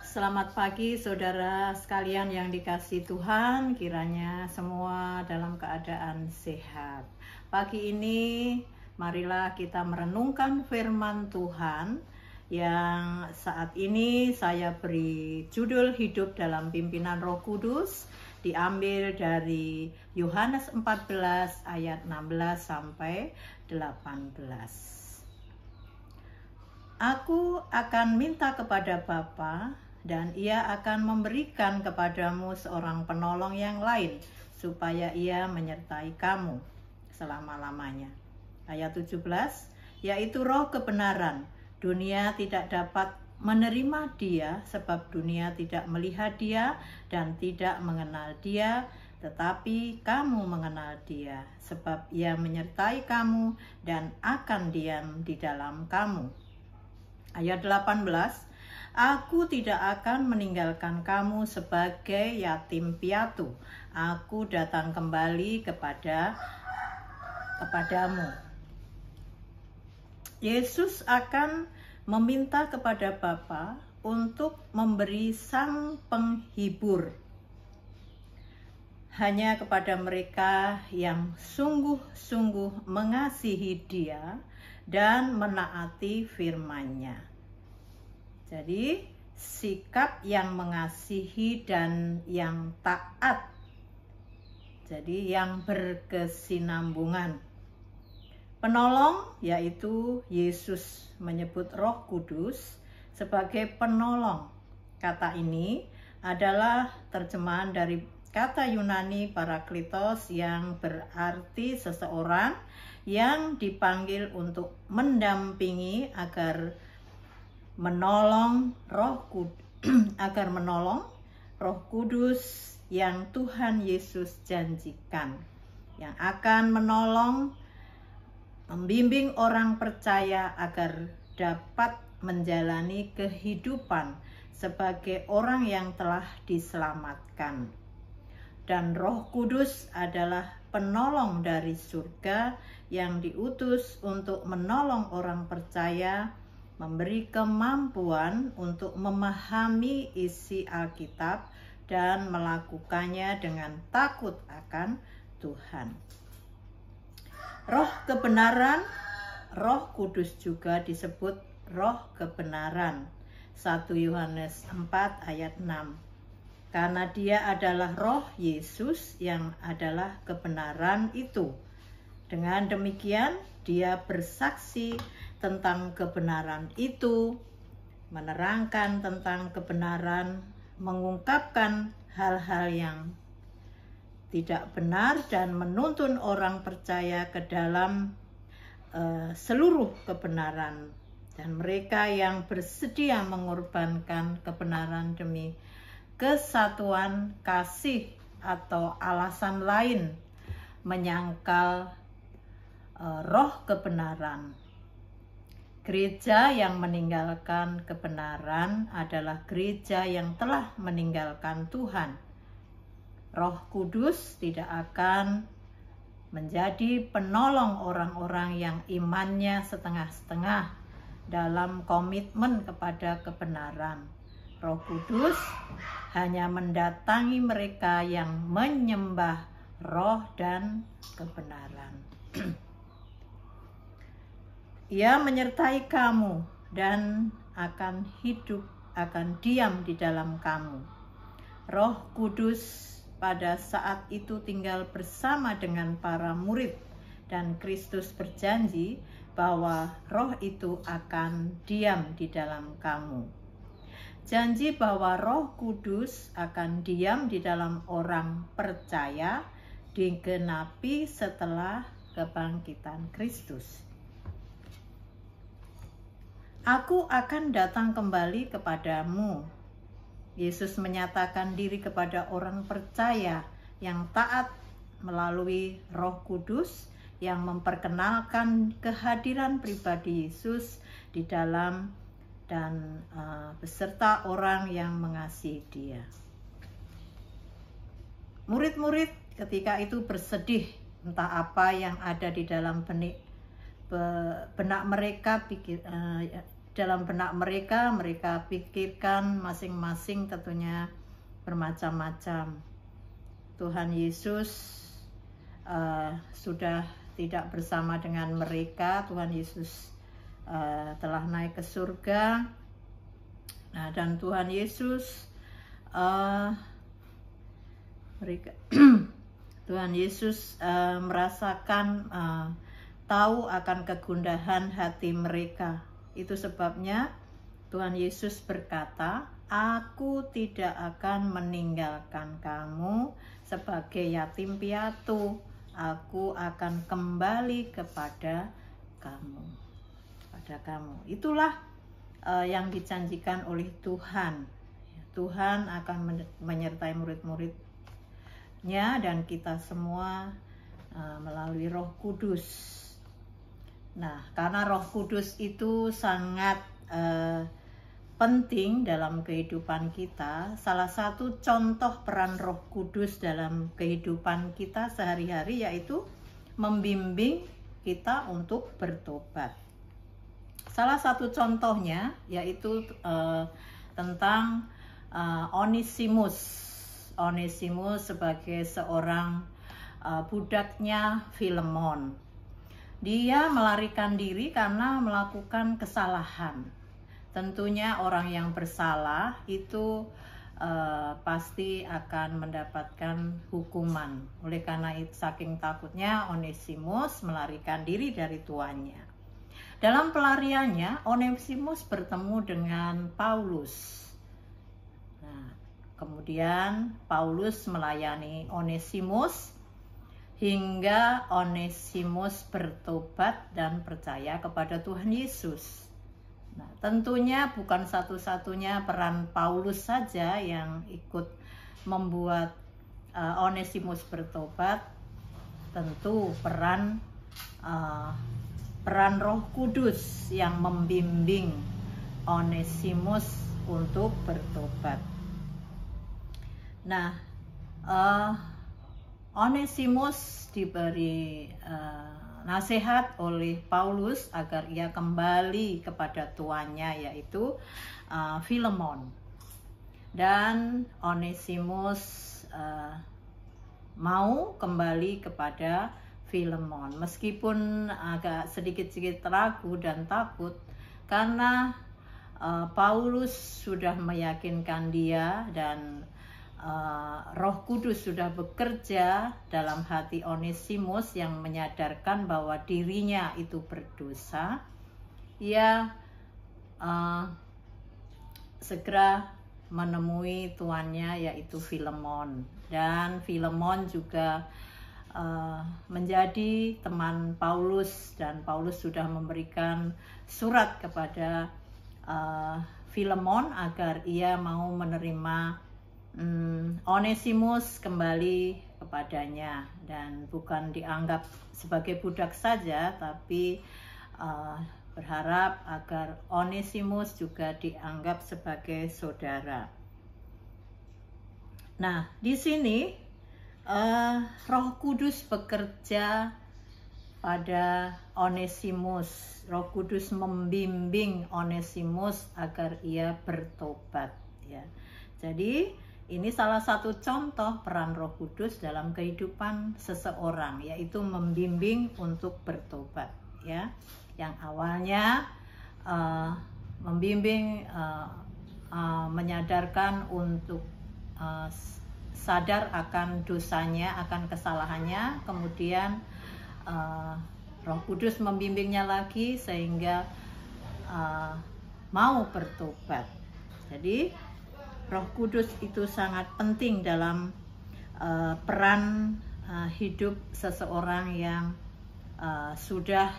Selamat pagi saudara sekalian yang dikasihi Tuhan, kiranya semua dalam keadaan sehat. Pagi ini marilah kita merenungkan firman Tuhan yang saat ini saya beri judul Hidup dalam Pimpinan Roh Kudus, diambil dari Yohanes 14 ayat 16 sampai 18. Aku akan minta kepada Bapa, dan Ia akan memberikan kepadamu seorang penolong yang lain, supaya Ia menyertai kamu selama-lamanya. Ayat 17, yaitu Roh kebenaran. Dunia tidak dapat menerima Dia, sebab dunia tidak melihat Dia dan tidak mengenal Dia, tetapi kamu mengenal Dia, sebab Ia menyertai kamu dan akan diam di dalam kamu. Ayat 18, Aku tidak akan meninggalkan kamu sebagai yatim piatu. Aku datang kembali kepadamu. Yesus akan meminta kepada Bapa untuk memberi sang penghibur hanya kepada mereka yang sungguh-sungguh mengasihi Dia dan menaati firman-Nya. Jadi, sikap yang mengasihi dan yang taat. Jadi, yang berkesinambungan. Penolong, yaitu Yesus menyebut Roh Kudus sebagai penolong. Kata ini adalah terjemahan dari kata Yunani Parakletos yang berarti seseorang yang dipanggil untuk mendampingi agar menolong Roh Kudus yang Tuhan Yesus janjikan, yang akan menolong, membimbing orang percaya agar dapat menjalani kehidupan sebagai orang yang telah diselamatkan. Dan Roh Kudus adalah penolong dari surga yang diutus untuk menolong orang percaya, memberi kemampuan untuk memahami isi Alkitab dan melakukannya dengan takut akan Tuhan. Roh kebenaran, Roh Kudus juga disebut Roh kebenaran. 1 Yohanes 4 ayat 6. Karena Dia adalah Roh Yesus yang adalah kebenaran itu. Dengan demikian, Dia bersaksi tentang kebenaran itu, menerangkan tentang kebenaran, mengungkapkan hal-hal yang tidak benar, dan menuntun orang percaya ke dalam seluruh kebenaran. Dan mereka yang bersedia mengorbankan kebenaran demi kesatuan kasih atau alasan lain menyangkal roh kebenaran. Gereja yang meninggalkan kebenaran adalah gereja yang telah meninggalkan Tuhan. Roh Kudus tidak akan menjadi penolong orang-orang yang imannya setengah-setengah dalam komitmen kepada kebenaran. Roh Kudus hanya mendatangi mereka yang menyembah roh dan kebenaran. Ia menyertai kamu dan akan diam di dalam kamu. Roh Kudus pada saat itu tinggal bersama dengan para murid, dan Kristus berjanji bahwa roh itu akan diam di dalam kamu. Janji bahwa Roh Kudus akan diam di dalam orang percaya digenapi setelah kebangkitan Kristus. Aku akan datang kembali kepadamu. Yesus menyatakan diri kepada orang percaya yang taat melalui Roh Kudus yang memperkenalkan kehadiran pribadi Yesus di dalam dan beserta orang yang mengasihi Dia. Murid-murid ketika itu bersedih, entah apa yang ada di dalam benak mereka, dalam benak mereka, mereka pikirkan masing-masing tentunya bermacam-macam. Tuhan Yesus sudah tidak bersama dengan mereka. Tuhan Yesus telah naik ke surga. Nah, dan Tuhan Yesus Tuhan Yesus merasakan tahu akan kegundahan hati mereka. Itu sebabnya Tuhan Yesus berkata, "Aku tidak akan meninggalkan kamu sebagai yatim piatu. Aku akan kembali kepada kamu." Itulah yang dijanjikan oleh Tuhan. Tuhan akan menyertai murid-muridnya dan kita semua melalui Roh Kudus. Nah, karena Roh Kudus itu sangat penting dalam kehidupan kita, salah satu contoh peran Roh Kudus dalam kehidupan kita sehari-hari yaitu membimbing kita untuk bertobat. Salah satu contohnya yaitu tentang Onesimus. Onesimus sebagai seorang budaknya Filemon. Dia melarikan diri karena melakukan kesalahan. Tentunya orang yang bersalah itu pasti akan mendapatkan hukuman. Oleh karena itu, saking takutnya Onesimus melarikan diri dari tuannya. Dalam pelariannya, Onesimus bertemu dengan Paulus. Nah, kemudian Paulus melayani Onesimus hingga Onesimus bertobat dan percaya kepada Tuhan Yesus. Nah, tentunya bukan satu-satunya peran Paulus saja yang ikut membuat Onesimus bertobat. Tentu peran Roh Kudus yang membimbing Onesimus untuk bertobat. Nah, Onesimus diberi nasihat oleh Paulus agar ia kembali kepada tuannya, yaitu Filemon. Dan Onesimus mau kembali kepada Filemon, meskipun agak sedikit-sedikit ragu dan takut karena Paulus sudah meyakinkan dia dan Roh Kudus sudah bekerja dalam hati Onesimus yang menyadarkan bahwa dirinya itu berdosa. Ia segera menemui tuannya yaitu Filemon, dan Filemon juga menjadi teman Paulus, dan Paulus sudah memberikan surat kepada Filemon agar ia mau menerima Onesimus kembali kepadanya, dan bukan dianggap sebagai budak saja, tapi berharap agar Onesimus juga dianggap sebagai saudara. Nah, di sini Roh Kudus bekerja pada Onesimus. Roh Kudus membimbing Onesimus agar ia bertobat, ya. Jadi ini salah satu contoh peran Roh Kudus dalam kehidupan seseorang, yaitu membimbing untuk bertobat, ya. Yang awalnya membimbing, menyadarkan untuk sadar akan dosanya, akan kesalahannya, kemudian Roh Kudus membimbingnya lagi sehingga mau bertobat. Jadi Roh Kudus itu sangat penting dalam peran hidup seseorang yang sudah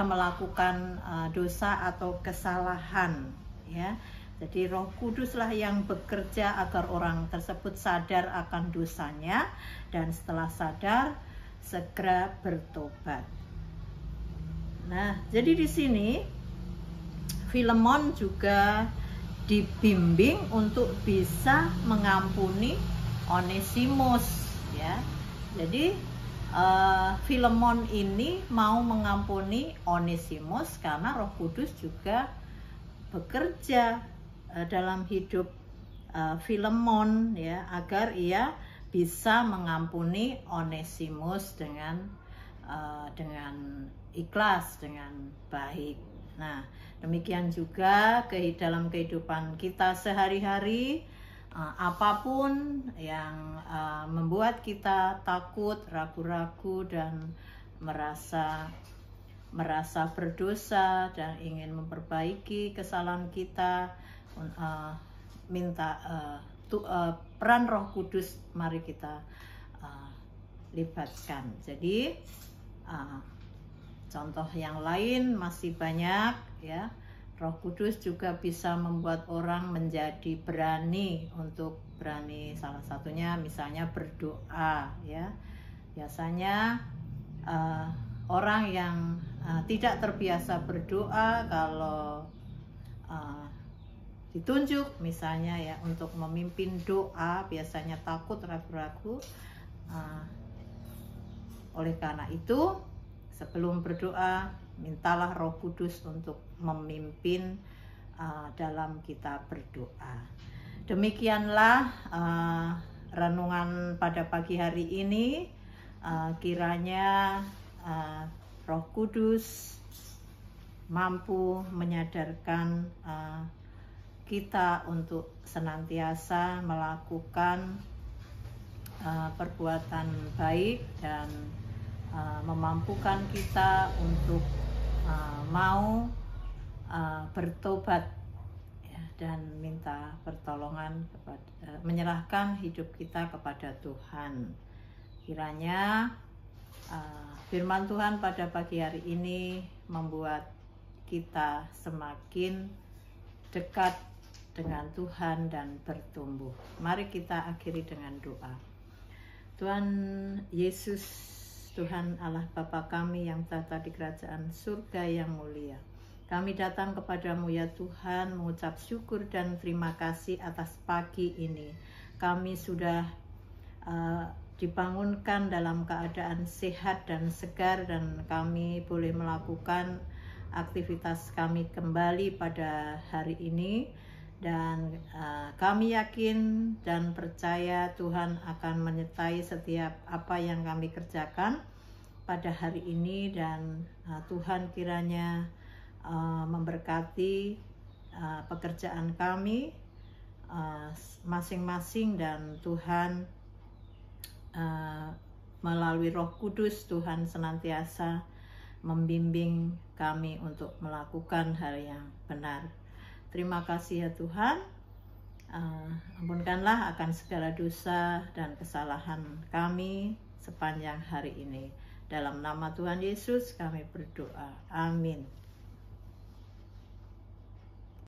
melakukan dosa atau kesalahan, ya. Jadi Roh Kuduslah yang bekerja agar orang tersebut sadar akan dosanya dan setelah sadar segera bertobat. Nah, jadi di sini Filemon juga dibimbing untuk bisa mengampuni Onesimus, ya. Jadi Filemon ini mau mengampuni Onesimus karena Roh Kudus juga bekerja dalam hidup Filemon, ya, agar ia bisa mengampuni Onesimus dengan ikhlas, dengan baik. Nah, demikian juga dalam kehidupan kita sehari-hari, apapun yang membuat kita takut, ragu-ragu, dan merasa berdosa dan ingin memperbaiki kesalahan kita, minta peran Roh Kudus, mari kita libatkan. Jadi contoh yang lain masih banyak, ya. Roh Kudus juga bisa membuat orang menjadi berani, salah satunya misalnya berdoa, ya. Biasanya orang yang tidak terbiasa berdoa, kalau ditunjuk misalnya, ya, untuk memimpin doa, biasanya takut, ragu-ragu. Oleh karena itu, sebelum berdoa, mintalah Roh Kudus untuk memimpin dalam kita berdoa. Demikianlah renungan pada pagi hari ini. Kiranya Roh Kudus mampu menyadarkan kita untuk senantiasa melakukan perbuatan baik, dan memampukan kita untuk mau bertobat, ya, dan minta pertolongan, menyerahkan hidup kita kepada Tuhan. Kiranya firman Tuhan pada pagi hari ini membuat kita semakin dekat dengan Tuhan dan bertumbuh. Mari kita akhiri dengan doa. Tuhan Yesus, Tuhan Allah Bapa kami yang tahta di kerajaan surga yang mulia, kami datang kepadamu, ya Tuhan, mengucap syukur dan terima kasih atas pagi ini. Kami sudah dibangunkan dalam keadaan sehat dan segar, dan kami boleh melakukan aktivitas kami kembali pada hari ini. Dan kami yakin dan percaya Tuhan akan menyertai setiap apa yang kami kerjakan pada hari ini, dan Tuhan kiranya memberkati pekerjaan kami masing-masing, dan Tuhan melalui Roh Kudus, Tuhan senantiasa membimbing kami untuk melakukan hal yang benar. Terima kasih, ya Tuhan. Ampunkanlah akan segala dosa dan kesalahan kami sepanjang hari ini. Dalam nama Tuhan Yesus kami berdoa. Amin.